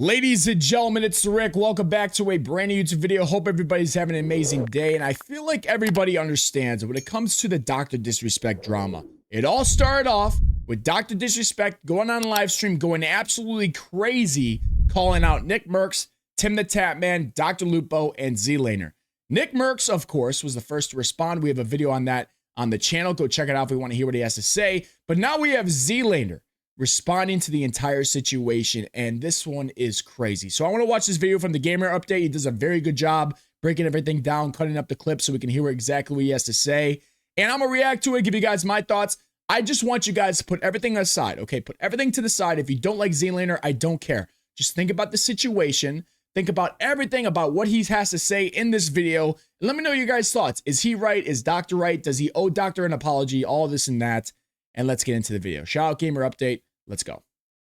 Ladies and gentlemen, it's Rick. Welcome back to a brand new YouTube video. Hope everybody's having an amazing day. And I feel like everybody understands when it comes to the Dr. Disrespect drama. It all started off with Dr. Disrespect going on live stream, going absolutely crazy, calling out Nick Mercs, Tim the Tatman, Dr. Lupo, and Zlaner. Nick Mercs, of course, was the first to respond. We have a video on that on the channel. Go check it out if you want to hear what he has to say. But now we have Zlaner responding to the entire situation, and this one is crazy. So I want to watch this video from the Gamer Update. He does a very good job breaking everything down, cutting up the clip so we can hear exactly what he has to say. And I'm going to react to it, give you guys my thoughts. I just want you guys to put everything aside, okay? Put everything to the side. If you don't like Zlaner, I don't care. Just think about the situation. Think about everything about what he has to say in this video. And let me know your guys' thoughts. Is he right? Is Doctor right? Does he owe Doctor an apology? All this and that. And let's get into the video. Shout out Gamer Update. Let's go.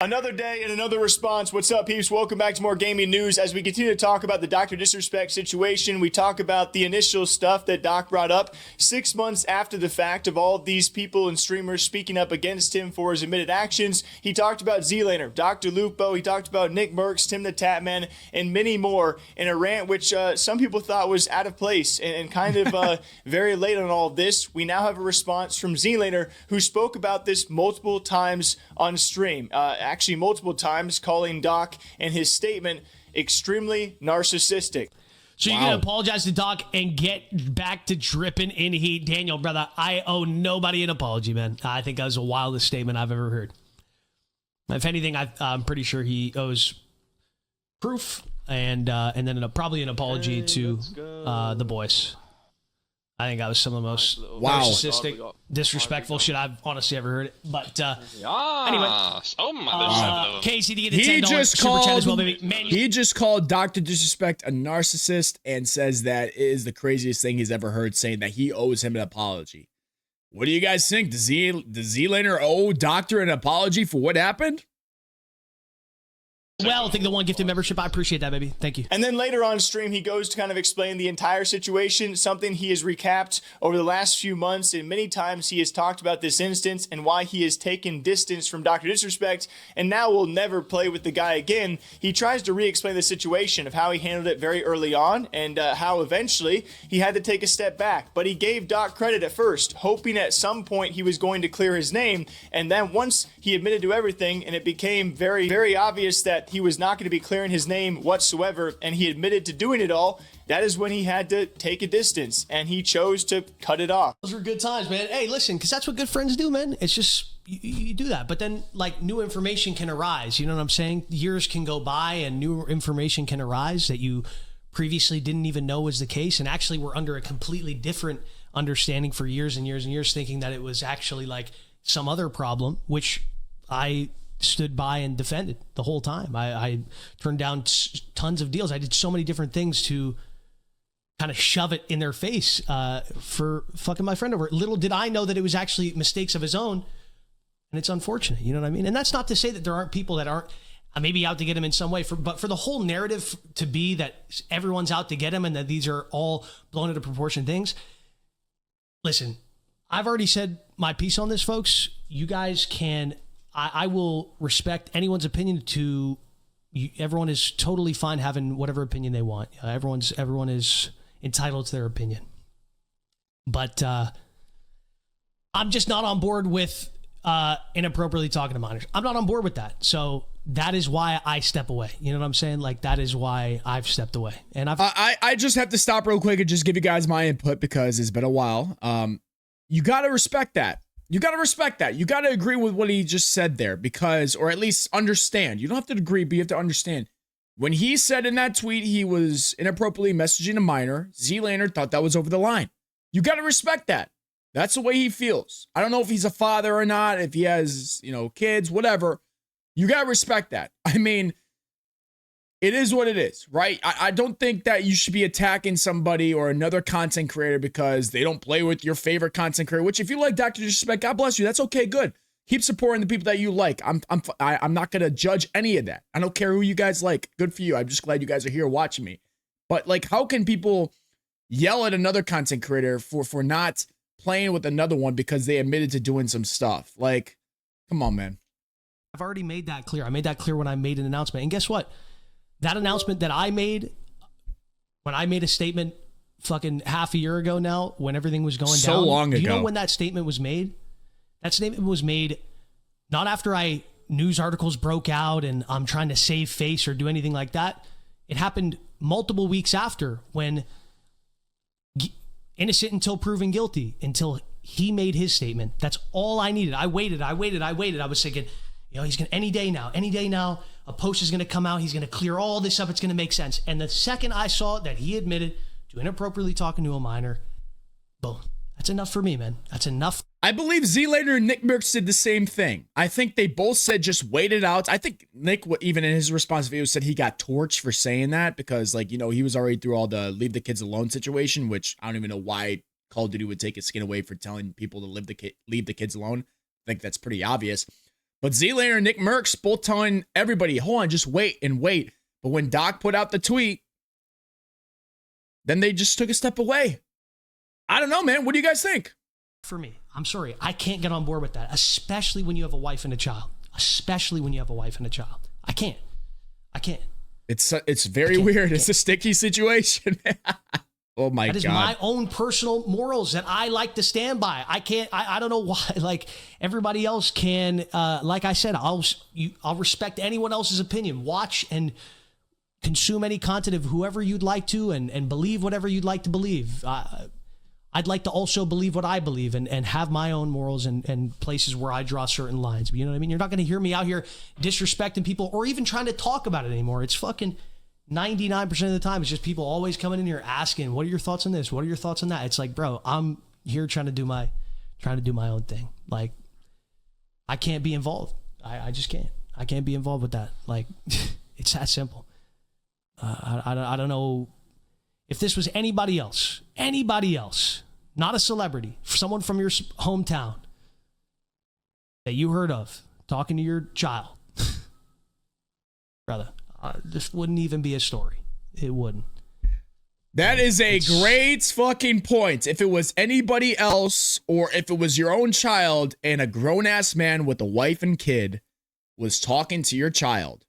Another day and another response. What's up, peeps? Welcome back to more gaming news. As we continue to talk about the Dr. Disrespect situation, we talk about the initial stuff that Doc brought up 6 months after the fact of all of these people and streamers speaking up against him for his admitted actions. He talked about Zlaner, Dr. Lupo, he talked about Nick Mercs, Tim the Tatman, and many more in a rant which some people thought was out of place and kind of very late on all of this. We now have a response from Zlaner, who spoke about this multiple times on stream. Actually multiple times, calling Doc and his statement extremely narcissistic. So you're going to apologize to Doc and get back to dripping in heat. Daniel, brother, I owe nobody an apology, man. I think that was the wildest statement I've ever heard. If anything, I'm pretty sure he owes proof and then probably an apology to the boys. I think that was some of the most narcissistic, disrespectful shit I've honestly ever heard. But anyway, Casey, to get the $10 super chat as well, baby. He just called Dr. Disrespect a narcissist and says that it is the craziest thing he's ever heard, saying that he owes him an apology. What do you guys think? Does Zlaner owe Doctor an apology for what happened? Well, I think the one gifted membership. I appreciate that, baby. Thank you. And then later on stream, he goes to kind of explain the entire situation, something he has recapped over the last few months. And many times he has talked about this instance and why he has taken distance from Dr. Disrespect and now will never play with the guy again. He tries to re-explain the situation of how he handled it very early on and how eventually he had to take a step back. But he gave Doc credit at first, hoping at some point he was going to clear his name. And then once he admitted to everything and it became very, very obvious that he was not going to be clearing his name whatsoever, and he admitted to doing it all, that is when he had to take a distance, and he chose to cut it off. Those were good times, man. Hey, listen, because that's what good friends do, man. It's just, you do that. But then, like, new information can arise. You know what I'm saying? Years can go by, and new information can arise that you previously didn't even know was the case, and actually were under a completely different understanding for years and years and years, thinking that it was actually, like, some other problem, which I stood by and defended the whole time. I turned down tons of deals. I did so many different things to kind of shove it in their face for fucking my friend over. Little did I know that it was actually mistakes of his own, and it's unfortunate. You know what I mean? And that's not to say that there aren't people that aren't maybe out to get him in some way, but for the whole narrative to be that everyone's out to get him and that these are all blown into proportion things. Listen, I've already said my piece on this, folks. You guys can... I will respect anyone's opinion. Everyone is totally fine having whatever opinion they want. Everyone is entitled to their opinion. But I'm just not on board with inappropriately talking to minors. I'm not on board with that. So that is why I step away. You know what I'm saying? Like, that is why I've stepped away. And I just have to stop real quick and just give you guys my input because it's been a while. You got to respect that. You got to respect that. You got to agree with what he just said there because, or at least understand. You don't have to agree, but you have to understand. When he said in that tweet he was inappropriately messaging a minor, Zlaner thought that was over the line. You got to respect that. That's the way he feels. I don't know if he's a father or not, if he has, kids, whatever. You got to respect that. I mean, it is what it is, right? I don't think that you should be attacking somebody or another content creator because they don't play with your favorite content creator, which if you like Dr. Disrespect, God bless you. That's okay, good. Keep supporting the people that you like. I'm not going to judge any of that. I don't care who you guys like. Good for you. I'm just glad you guys are here watching me. But like, how can people yell at another content creator for not playing with another one because they admitted to doing some stuff? Like, come on, man. I've already made that clear. I made that clear when I made an announcement. And guess what? that announcement that I made when I made a statement fucking half a year ago now, when everything was going so down. long ago. Do you know when that statement was made? That statement was made not after news articles broke out and I'm trying to save face or do anything like that. It happened multiple weeks after, when innocent until proven guilty, until he made his statement. That's all I needed. I waited. I was thinking, he's going to, any day now, a post is going to come out. He's going to clear all this up. It's going to make sense. And the second I saw that he admitted to inappropriately talking to a minor, boom. That's enough for me, man. That's enough. I believe Zlaner and Nick Merckx did the same thing. I think they both said just wait it out. I think Nick, even in his response video, said he got torched for saying that because, he was already through all the leave the kids alone situation, which I don't even know why Call of Duty would take its skin away for telling people to leave the kids alone. I think that's pretty obvious. But Zlaner and Nick Merckx both telling everybody, hold on, just wait and wait. But when Doc put out the tweet, then they just took a step away. I don't know, man. What do you guys think? For me, I'm sorry. I can't get on board with that, especially when you have a wife and a child. I can't. It's very weird. It's a sticky situation. Oh my God. That is my own personal morals that I like to stand by. I don't know why, everybody else can, like I said, I'll respect anyone else's opinion. Watch and consume any content of whoever you'd like to and believe whatever you'd like to believe. I'd like to also believe what I believe and have my own morals and places where I draw certain lines. But you know what I mean? You're not going to hear me out here disrespecting people or even trying to talk about it anymore. It's fucking 99% of the time. It's just people always coming in here asking, what are your thoughts on this? What are your thoughts on that? It's like, bro, I'm here trying to do my own thing. I can't be involved. I just can't. I can't be involved with that. It's that simple. I don't know. If this was anybody else, not a celebrity, someone from your hometown that you heard of talking to your child, brother, this wouldn't even be a story. It wouldn't. That is a great fucking point. If it was anybody else, or if it was your own child and a grown-ass man with a wife and kid was talking to your child,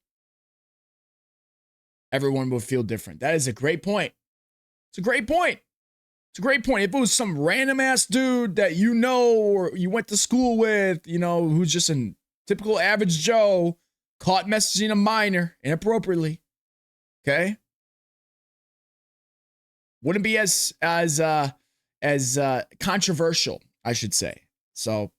everyone would feel different. That is a great point. It's a great point. If it was some random ass dude that or you went to school with, who's just a typical average Joe, caught messaging a minor inappropriately, okay, wouldn't be as controversial, I should say. So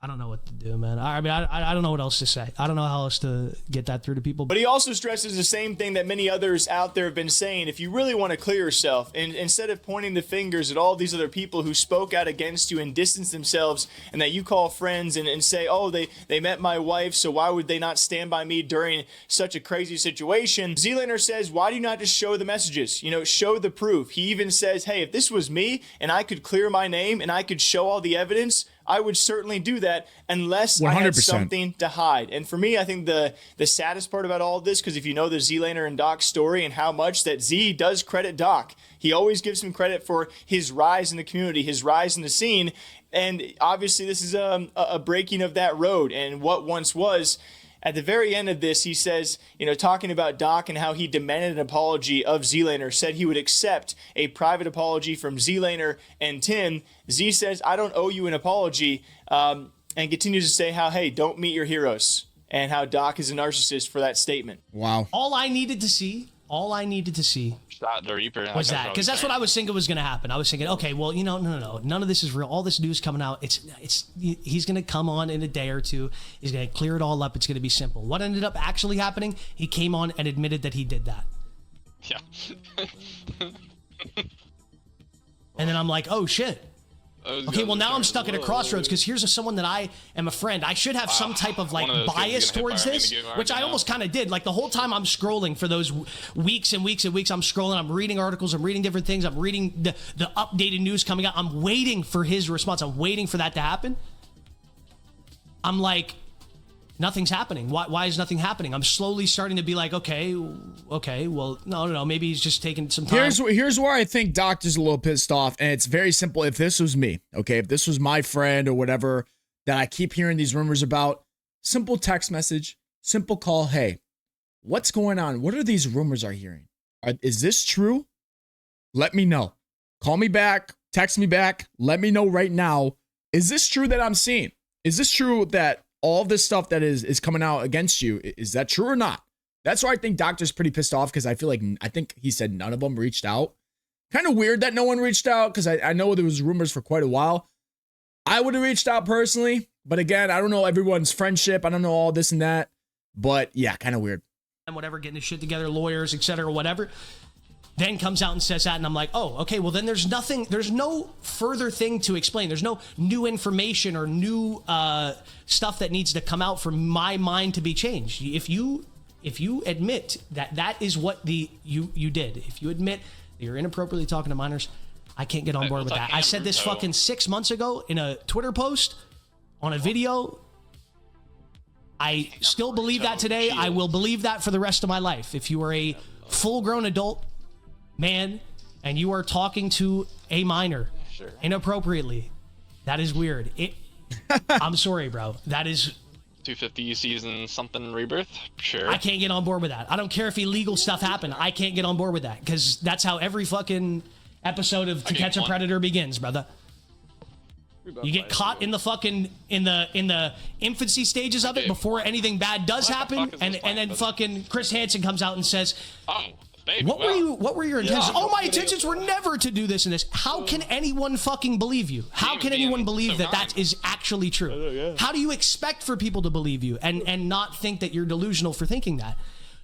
I don't know what to do, man. I mean, I don't know what else to say. I don't know how else to get that through to people. But he also stresses the same thing that many others out there have been saying. If you really want to clear yourself, and instead of pointing the fingers at all these other people who spoke out against you and distanced themselves, and that you call friends and say, oh, they met my wife, so why would they not stand by me during such a crazy situation? Zlaner says, why do you not just show the messages? Show the proof. He even says, hey, if this was me and I could clear my name and I could show all the evidence, I would certainly do that unless 100%. I had something to hide. And for me, I think the saddest part about all of this, because if you know the Zlaner and Doc story and how much that Z does credit Doc, he always gives him credit for his rise in the community, his rise in the scene. And obviously this is a breaking of that road and what once was. At the very end of this, he says, talking about Doc and how he demanded an apology of Zlaner, said he would accept a private apology from Zlaner and Tim. Z says, I don't owe you an apology, and continues to say how, hey, don't meet your heroes, and how Doc is a narcissist for that statement. Wow. All I needed to see was that, because that's what I was thinking was going to happen. I was thinking, okay, well, no, none of this is real. All this news coming out, he's going to come on in a day or two. He's going to clear it all up. It's going to be simple. What ended up actually happening? He came on and admitted that he did that. Yeah. And then I'm like, oh shit. Okay, well now I'm stuck at a crossroads because here's someone that I am a friend. I should have some type of bias towards this, which I almost kind of did. The whole time I'm scrolling for those weeks and weeks and weeks, I'm scrolling, I'm reading articles, I'm reading different things, I'm reading the updated news coming out. I'm waiting for his response. I'm waiting for that to happen. I'm like, nothing's happening. Why is nothing happening? I'm slowly starting to be like, okay, well, no, maybe he's just taking some time. Here's where I think Doc is a little pissed off, and it's very simple. If this was me, okay, if this was my friend or whatever that I keep hearing these rumors about, simple text message, simple call, hey, What's going on? What are these rumors I'm hearing? Is this true? Let me know. Call me back, text me back. Let me know right now. Is this true that I'm seeing? Is this true that all of this stuff that is coming out against you, is that true or not? That's why I think Doctor's pretty pissed off, because I think he said none of them reached out. Kind of weird that no one reached out, because I know there was rumors for quite a while. I would have reached out personally, but again, I don't know everyone's friendship. I don't know all this and that, but yeah, kind of weird. And whatever, getting his shit together, lawyers, etc., whatever. Then comes out and says that, and I'm like, oh, okay, well then there's no further thing to explain. There's no new information or new stuff that needs to come out for my mind to be changed. If you admit that is what you did, if you admit that you're inappropriately talking to minors, I can't get on board with that. I said this fucking 6 months ago in a Twitter post, on a video. I still believe that today. I will believe that for the rest of my life. If you are a full-grown adult man and you are talking to a minor inappropriately, that is weird. I'm sorry, bro. That is 250 season something rebirth. Sure. I can't get on board with that. I don't care if illegal stuff happened. I can't get on board with that, because that's how every fucking episode of To Catch a Predator begins, brother. You get caught in the fucking in the infancy stages of it before anything bad does happen, and then fucking Chris Hansen comes out and says, "Oh, baby, what were your intentions? Oh, my intentions were never to do this and this." How can anyone fucking believe you? How can anyone believe that is actually true? How do you expect for people to believe you and not think that you're delusional for thinking that?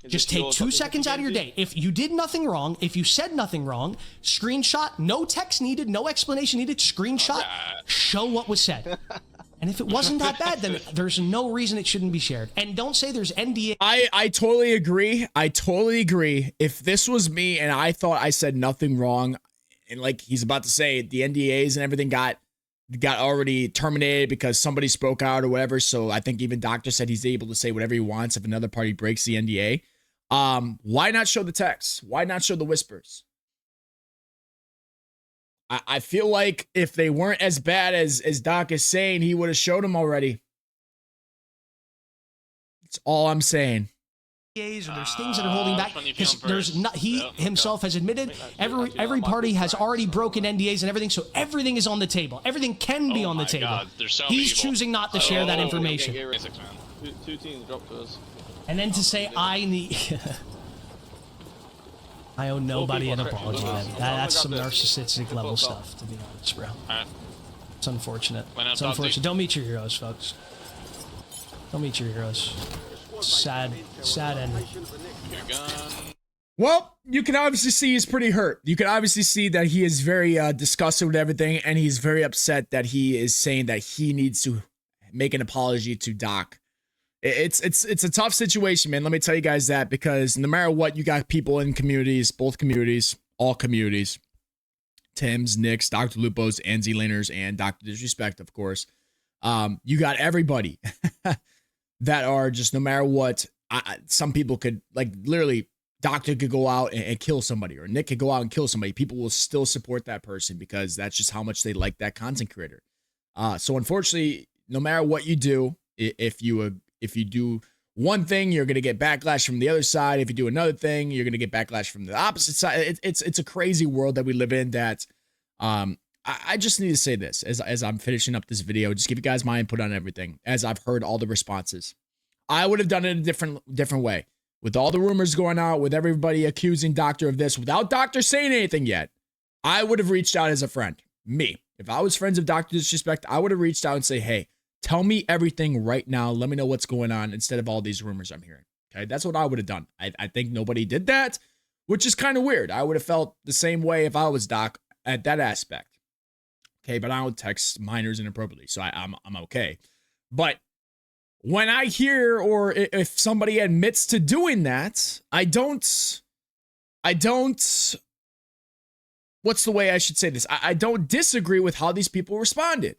Just take 2 seconds out of your day. If you did nothing wrong, if you said nothing wrong, screenshot, no text needed, no explanation needed, screenshot, show what was said. And if it wasn't that bad, then there's no reason it shouldn't be shared. And don't say there's NDA. I totally agree. I totally agree. If this was me and I thought I said nothing wrong, and like he's about to say, the NDAs and everything got already terminated because somebody spoke out or whatever. So I think even Doctor said he's able to say whatever he wants if another party breaks the NDA. Why not show the text? Why not show the whispers? I feel like if they weren't as bad as Doc is saying, he would have showed them already. That's all I'm saying. Or there's things that are holding back, because there's not, he himself has admitted every party has already broken NDAs and everything, so everything is on the table. Everything can be on the table. God, so he's choosing not to share that information. Two teams dropped to us. And then to say I owe nobody an apology, man. That's some narcissistic level stuff, to be honest, bro. It's unfortunate. It's unfortunate. Don't meet your heroes, folks. Don't meet your heroes. Sad ending. Well, you can obviously see he's pretty hurt. You can obviously see that he is very disgusted with everything, and he's very upset that he is saying that he needs to make an apology to Doc. It's a tough situation, man. Let me tell you guys that, because no matter what, you got people in communities, both communities, all communities, Tim's, Nick's, Dr. Lupo's, and Zlaner's, and Dr. Disrespect, of course. You got everybody that are just, no matter what, some people could, like, literally, Doctor could go out and kill somebody, or Nick could go out and kill somebody. People will still support that person because that's just how much they like that content creator. So unfortunately, no matter what you do, if you do one thing, you're going to get backlash from the other side. If you do another thing, you're going to get backlash from the opposite side. It's a crazy world that we live in that I just need to say this as I'm finishing up this video, just give you guys my input on everything as I've heard all the responses. I would have done it a different way. With all the rumors going out, with everybody accusing Doctor of this, without Doctor saying anything yet, I would have reached out as a friend. Me. If I was friends of Dr. Disrespect, I would have reached out and say, hey, tell me everything right now. Let me know what's going on instead of all these rumors I'm hearing. Okay, that's what I would have done. I think nobody did that, which is kind of weird. I would have felt the same way if I was Doc at that aspect. Okay, but I don't text minors inappropriately, so I'm okay. But when I hear, or if somebody admits to doing that, I don't, what's the way I should say this? I don't disagree with how these people responded.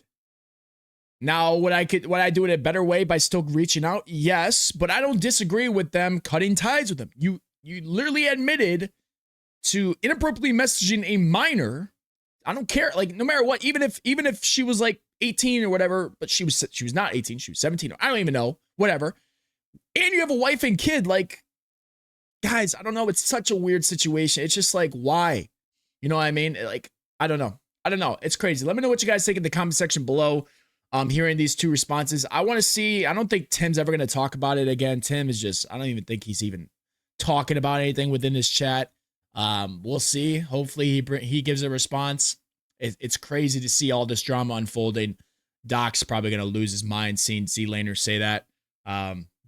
Now, would I do it a better way by still reaching out? Yes, but I don't disagree with them cutting ties with them. You literally admitted to inappropriately messaging a minor. I don't care, like, no matter what, even if she was like 18 or whatever, but she was not 18, she was 17. I don't even know, whatever. And you have a wife and kid, like, guys, I don't know. It's such a weird situation. It's just like, why? You know what I mean? Like, I don't know. I don't know. It's crazy. Let me know what you guys think in the comment section below. Hearing these two responses, I want to see. I don't think Tim's ever going to talk about it again. Tim is just, I don't even think he's even talking about anything within his chat. We'll see. Hopefully he gives a response. It's crazy to see all this drama unfolding. Doc's probably going to lose his mind seeing Zlaner say that.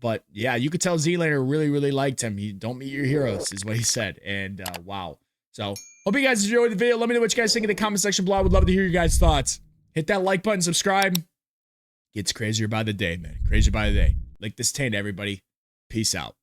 But yeah, you could tell Zlaner really, really liked him. He don't meet your heroes is what he said. And wow. So hope you guys enjoyed the video. Let me know what you guys think in the comment section below. I would love to hear your guys' thoughts. Hit that like button, subscribe. Gets crazier by the day, man. Crazier by the day. Like this taint, everybody. Peace out.